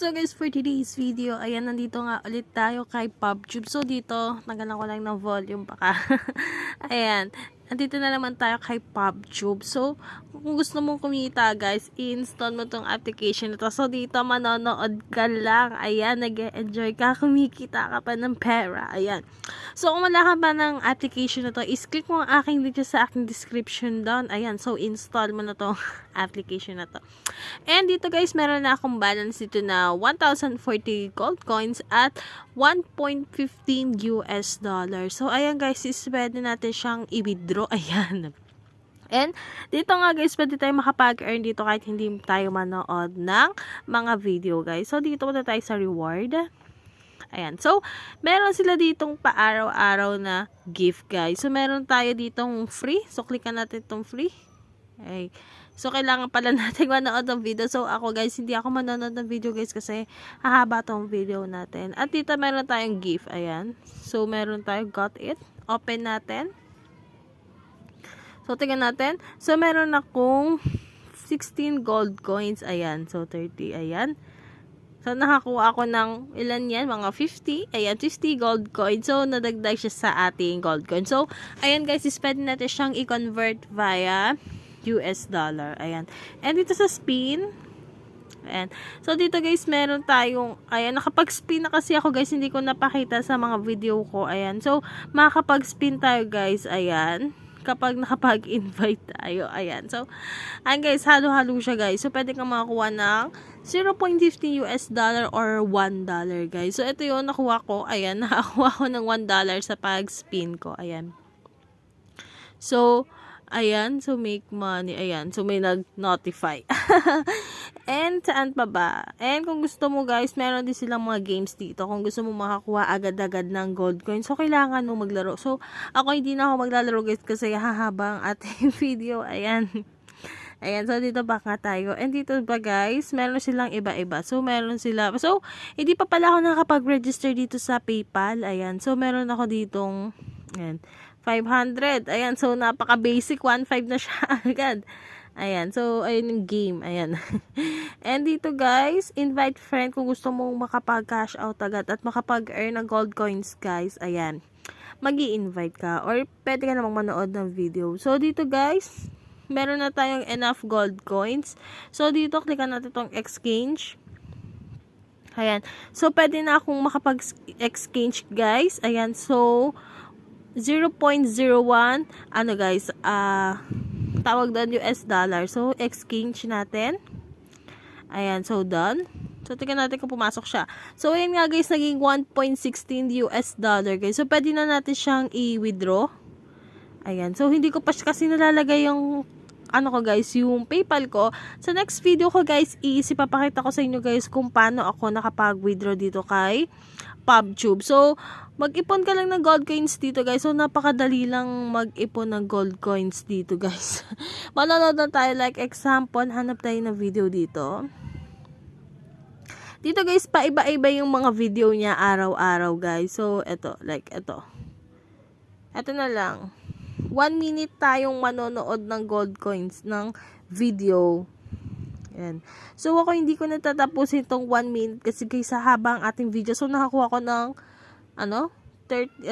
So guys, for today's video, ayan, nandito nga ulit tayo kay PubTube. So dito, nagalan ko lang ng volume baka. Ayan, nandito na naman tayo kay PubTube. So, kung gusto mong kumita guys, i-install mo tong application na to. So dito, manonood ka lang. Ayan, nag-enjoy ka, kumikita ka pa ng pera. Ayan. So, kung wala ka pa ng application na to, is-click mo ang aking dito sa aking description down. Ayan, so install mo na tong application na to. And dito guys, meron na akong balance dito na 1,040 gold coins at 1.15 US dollar. So, ayan guys, is pwede natin siyang i-withdraw. Ayan. And, dito nga guys, pwede tayo makapag-earn dito kahit hindi tayo manood ng mga video guys. So, dito muna tayo sa reward. Ayan. So, meron sila ditong pa-araw-araw na gift guys. So, meron tayo ditong free. So, clickan natin itong free. Okay. So, kailangan pala natin manood ng video. So, ako guys, hindi ako manonood ng video guys kasi hahaba tong video natin. At dito meron tayong gift. Ayan. So, meron tayong got it. Open natin. So, tingnan natin. So, meron akong 16 gold coins. Ayan. So, 30. Ayan. So, nakakuha ako ng ilan yan? Mga 50. Ayan, 50 gold coin. So, nadagdag siya sa ating gold coin. So, ayan guys, pwede natin siyang i-convert via US dollar. Ayan. And dito sa spin, ayan. So, dito guys, meron tayong, ayan, nakapag-spin na kasi ako guys, hindi ko napakita sa mga video ko. Ayan. So, makakapag-spin tayo guys. Ayan. Kapag nakapag-invite tayo. Ayan. So, ayan guys, halo-halo siya guys. So, pwede kang makakuha ng 0.15 US dollar or $1 guys. So, ito yung nakuha ko. Ayan, nakakuha ko ng $1 sa pag-spin ko. Ayan. So, ayan. So, make money. Ayan. So, may nag-notify. And, saan pa ba? And, kung gusto mo guys, meron din silang mga games dito. Kung gusto mo makakuha agad-agad ng gold coin. So, kailangan mo maglaro. So, ako hindi na ako maglalaro guys kasi hahaba ang ating video. Ayan. Ayan. So, dito ba nga tayo? And, dito ba guys, meron silang iba-iba. So, meron sila. So, hindi pa pala ako nakapag-register dito sa PayPal. Ayan. So, meron ako ditong, ayan, 500. Ayan. So, napaka-basic. 1.5 na siya agad. Ayan. So, ayun yung game. Ayan. And dito guys, invite friend kung gusto mong makapag-cash out agad at makapag-earn ng gold coins guys. Ayan. Magi-invite ka or pwede ka namang manood ng video. So, dito guys, meron na tayong enough gold coins. So, dito, klikan natin itong exchange. Ayan. So, pwede na akong makapag-exchange guys. Ayan. So, 0.01 ano guys, tawag doon US dollar. So, exchange natin. Ayan, so done. So, tingnan natin kung pumasok siya. So, ayan nga guys, naging 1.16 US dollar guys. So, pwede na natin siyang i-withdraw. Ayan, so hindi ko pa kasi nalalagay yung ano ko guys, yung PayPal ko. Sa next video ko guys, ipapakita ko sa inyo guys kung paano ako nakapag-withdraw dito kay PubTube. So, mag-ipon ka lang ng gold coins dito guys. So, napakadali lang mag-ipon ng gold coins dito guys. Manonood na tayo like example, hanap tayo ng video dito. Dito guys, paiba-iba yung mga video niya araw-araw guys. So, eto, like eto. Eto na lang. 1 minute tayong manonood ng gold coins ng video. Ayan. So, ako hindi ko natatapusin itong 1 minute kasi guys, sa haba ang ating video. So, nakakuha ko ng, 30,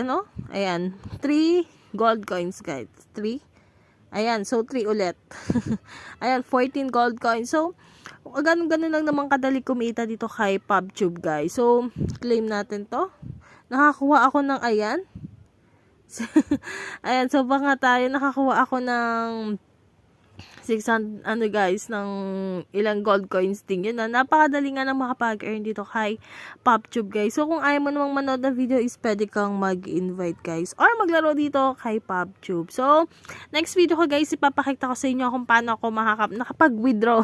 ayan, 3 gold coins guys. 3. Ayan, so 3 ulit. Ayan, 14 gold coins. So, ganun-ganun lang naman kadali kumita dito kay PubTube guys. So, claim natin to. Nakakuha ako ng, ayan. Ayan, so baka tayo, nakakuha ako ng 600, guys, ng ilang gold coins din yun. Napakadali nga na makapag-earn dito kay PubTube guys. So, kung ayaw mo namang manood ng video is pwede kang mag-invite guys or maglaro dito kay PubTube. So, next video ko guys, ipapakita ko sa inyo kung paano ako nakapag-withdraw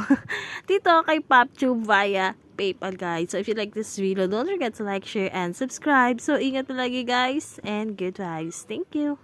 dito kay PubTube via PayPal guys. So, if you like this video, don't forget to like, share, and subscribe. So, ingat palagi guys and good vibes. Thank you!